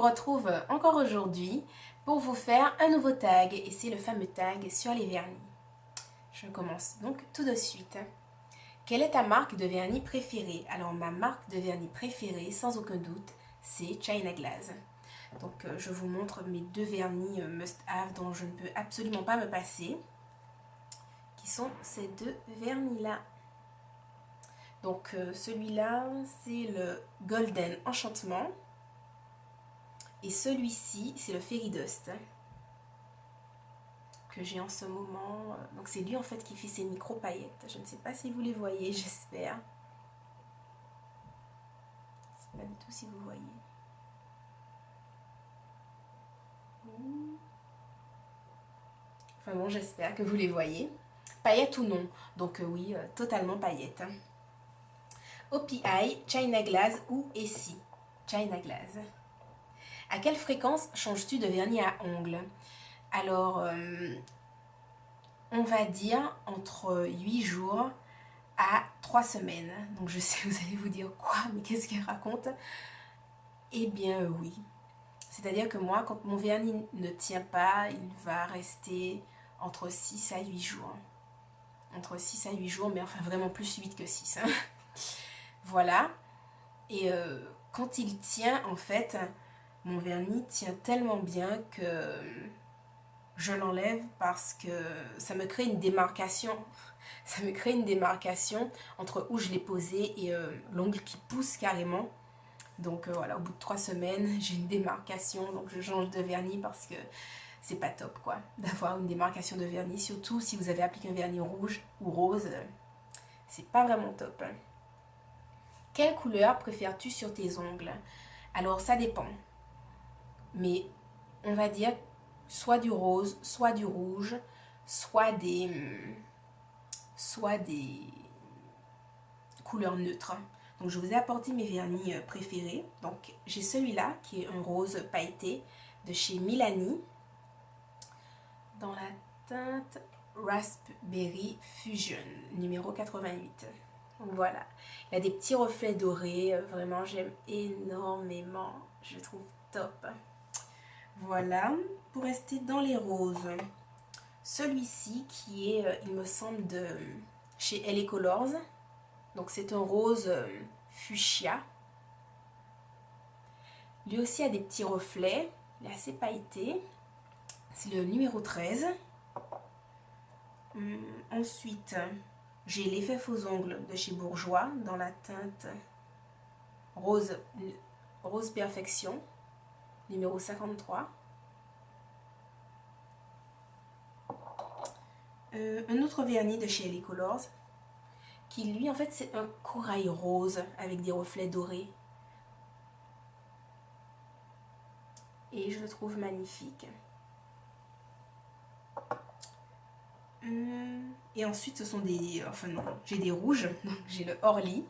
vous retrouve encore aujourd'hui pour vous faire un nouveau tag et c'est le fameux tag sur les vernis. Je commence donc tout de suite. Quelle est ta marque de vernis préférée? Alors ma marque de vernis préférée, sans aucun doute, c'est China Glass. Donc je vous montre mes deux vernis must-have dont je ne peux absolument pas me passer, qui sont ces deux vernis-là. Donc celui-là, c'est le Golden Enchantement. Et celui-ci, c'est le Fairy Dust que j'ai en ce moment. Donc c'est lui en fait qui fait ces micro paillettes. Je ne sais pas si vous les voyez, j'espère. Je ne sais pas du tout si vous voyez. Enfin bon, j'espère que vous les voyez. Paillettes ou non. Donc oui, totalement paillettes. OPI, China Glass ou Essie. China Glass. À quelle fréquence changes-tu de vernis à ongles? Alors, on va dire entre 8 jours à 3 semaines. Donc je sais, vous allez vous dire quoi, mais qu'est-ce qu'elle raconte? Eh bien oui. C'est-à-dire que moi, quand mon vernis ne tient pas, il va rester entre 6 à 8 jours. Entre 6 à 8 jours, mais enfin vraiment plus 8 que 6. Hein. Voilà. Et quand il tient, en fait, mon vernis tient tellement bien que je l'enlève parce que ça me crée une démarcation. Ça me crée une démarcation entre où je l'ai posé et l'ongle qui pousse carrément. Donc voilà, au bout de 3 semaines, j'ai une démarcation. Donc je change de vernis parce que c'est pas top quoi, d'avoir une démarcation de vernis. Surtout si vous avez appliqué un vernis rouge ou rose, c'est pas vraiment top. Quelle couleur préfères-tu sur tes ongles? Alors ça dépend. Mais on va dire soit du rose, soit du rouge, soit des couleurs neutres. Donc je vous ai apporté mes vernis préférés. Donc j'ai celui-là qui est un rose pailleté de chez Milani dans la teinte Raspberry Fusion numéro 88. Donc voilà, il a des petits reflets dorés, vraiment j'aime énormément, je le trouve top. Voilà, pour rester dans les roses, celui-ci qui est, il me semble, de chez LA Colors. Donc c'est un rose fuchsia. Lui aussi a des petits reflets, il est assez pailleté. C'est le numéro 13. Ensuite, j'ai l'effet faux ongles de chez Bourjois dans la teinte rose, rose perfection, numéro 53. Un autre vernis de chez LA Colors qui lui en fait c'est un corail rose avec des reflets dorés et je le trouve magnifique. Et ensuite ce sont des, enfin non, j'ai des rouges, donc j'ai le Orly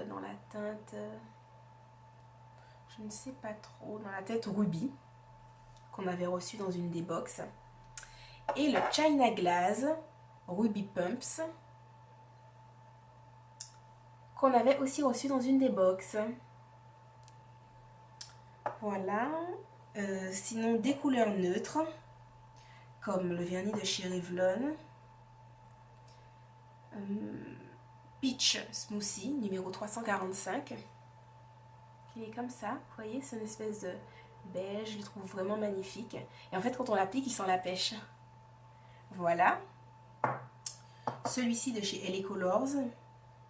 dans la teinte, je ne sais pas trop, dans la teinte rubis qu'on avait reçu dans une des box, et le China Glass Ruby Pumps qu'on avait aussi reçu dans une des box. Voilà. Sinon des couleurs neutres comme le vernis de chez Revlon, Peach Smoothie numéro 345 qui est comme ça, vous voyez, c'est une espèce de beige, je le trouve vraiment magnifique et en fait quand on l'applique il sent la pêche. Voilà, celui-ci de chez LA Colors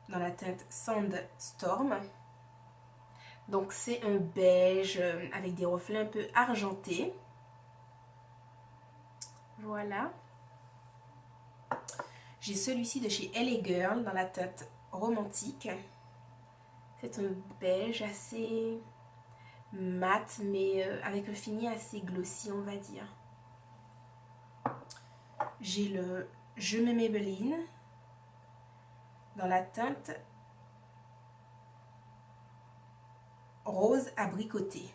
dans la teinte Sandstorm. Donc c'est un beige avec des reflets un peu argentés. Voilà. J'ai celui-ci de chez LA Girl dans la teinte romantique. C'est un beige assez mat mais avec un fini assez glossy on va dire. J'ai le Je me Maybelline dans la teinte rose abricoté.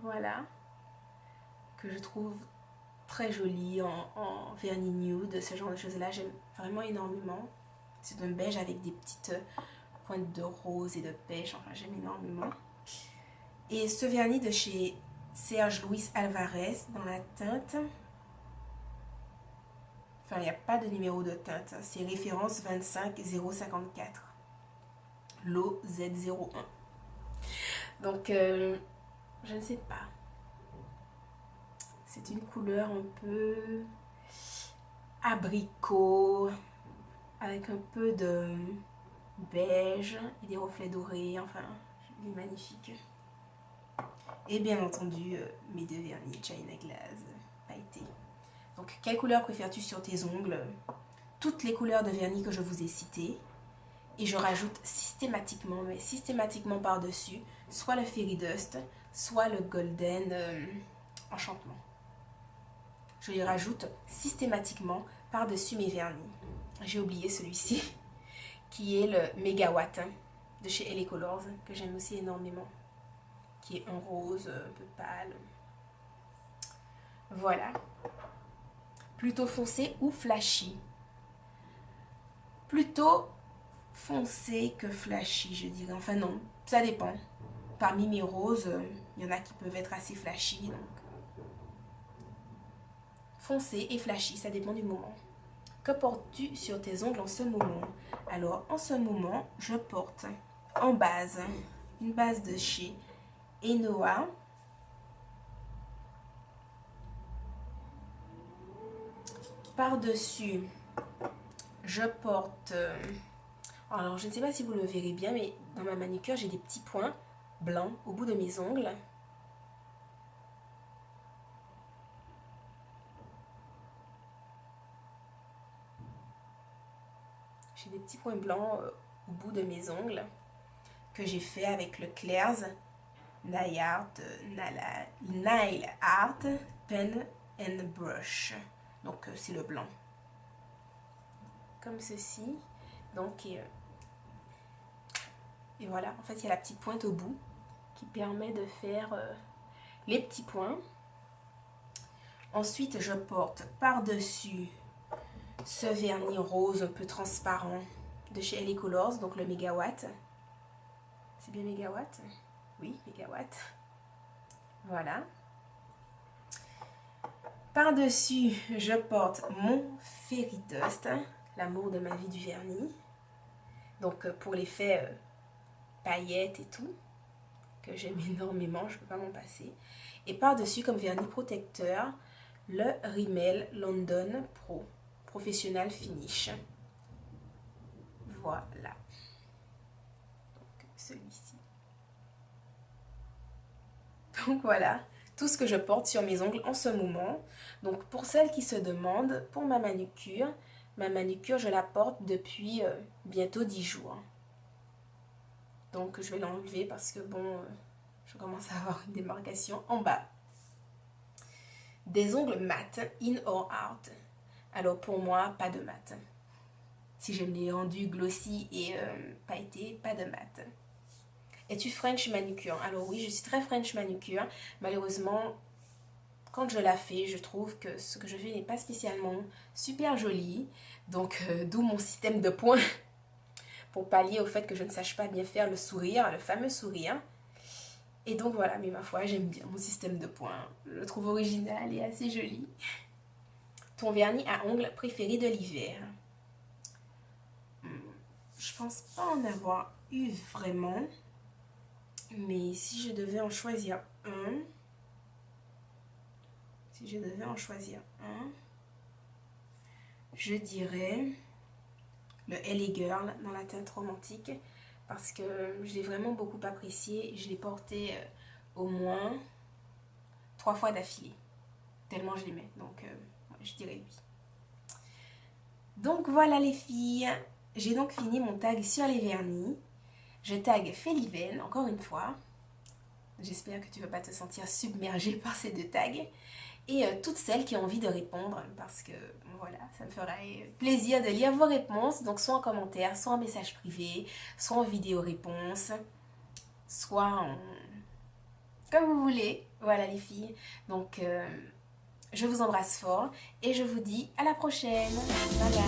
Voilà, que je trouve très joli en vernis nude, ce genre de choses là, j'aime vraiment énormément. C'est un beige avec des petites pointe de rose et de pêche, enfin j'aime énormément. Et ce vernis de chez Serge Luis Alvarez dans la teinte, enfin il n'y a pas de numéro de teinte, c'est référence 25054, l'eau Z01. Donc je ne sais pas, c'est une couleur un peu abricot, avec un peu de beige et des reflets dorés, enfin il est magnifique. Et bien entendu, mes deux vernis China Glaze pailletés. Donc, quelle couleur préfères-tu sur tes ongles? Toutes les couleurs de vernis que je vous ai citées. Et je rajoute systématiquement, mais systématiquement par-dessus, soit le Fairy Dust, soit le Golden Enchantement. Je les rajoute systématiquement par-dessus mes vernis. J'ai oublié celui-ci, qui est le Megawatt de chez LA Colors, que j'aime aussi énormément. Qui est un rose un peu pâle. Voilà. Plutôt foncé ou flashy? Plutôt foncé que flashy, je dirais. Enfin non, ça dépend. Parmi mes roses, il y en a qui peuvent être assez flashy. Donc foncé et flashy, ça dépend du moment. Que portes-tu sur tes ongles en ce moment? Alors, en ce moment, je porte en base, une base de chez Enoa. Par-dessus, je porte... alors, je ne sais pas si vous le verrez bien, mais dans ma manucure, j'ai des petits points blancs au bout de mes ongles. J'ai des petits points blancs au bout de mes ongles que j'ai fait avec le Claire's Nail Art Pen and Brush. Donc, c'est le blanc. Comme ceci. Donc, et voilà. En fait, il y a la petite pointe au bout qui permet de faire les petits points. Ensuite, je porte par-dessus ce vernis rose un peu transparent de chez LA Colors, donc le Megawatt. C'est bien Megawatt? Oui, Megawatt. Voilà. Par-dessus, je porte mon Fairy Dust, l'amour de ma vie du vernis. Donc pour l'effet paillettes et tout, que j'aime énormément, je ne peux pas m'en passer. Et par-dessus, comme vernis protecteur, le Rimmel London Pro Professional Finish. Voilà. Donc celui-ci. Donc voilà, tout ce que je porte sur mes ongles en ce moment. Donc pour celles qui se demandent, pour ma manucure je la porte depuis bientôt 10 jours. Donc je vais l'enlever parce que bon, je commence à avoir une démarcation en bas. Des ongles mat, in or out. Alors pour moi, pas de mat. Si je l'ai rendu glossy et pailleté, pas de mat. Es-tu French manucure? Alors oui, je suis très French manucure. Malheureusement, quand je la fais, je trouve que ce que je fais n'est pas spécialement super joli. Donc d'où mon système de points pour pallier au fait que je ne sache pas bien faire le sourire, le fameux sourire. Et donc voilà, mais ma foi, j'aime bien mon système de points. Je le trouve original et assez joli. Ton vernis à ongles préféré de l'hiver? Je pense pas en avoir eu vraiment. Mais si je devais en choisir un... je dirais le LA Girl dans la teinte romantique. Parce que je l'ai vraiment beaucoup apprécié. Je l'ai porté au moins 3 fois d'affilée. Tellement je l'aimais. Donc je dirais lui. Donc voilà les filles. J'ai donc fini mon tag sur les vernis. Je tag Féliven encore une fois. J'espère que tu ne vas pas te sentir submergée par ces 2 tags. Et toutes celles qui ont envie de répondre, parce que voilà, ça me ferait plaisir de lire vos réponses. Donc soit en commentaire, soit en message privé, soit en vidéo réponse, soit en... comme vous voulez. Voilà les filles. Donc je vous embrasse fort et je vous dis à la prochaine. Bye bye.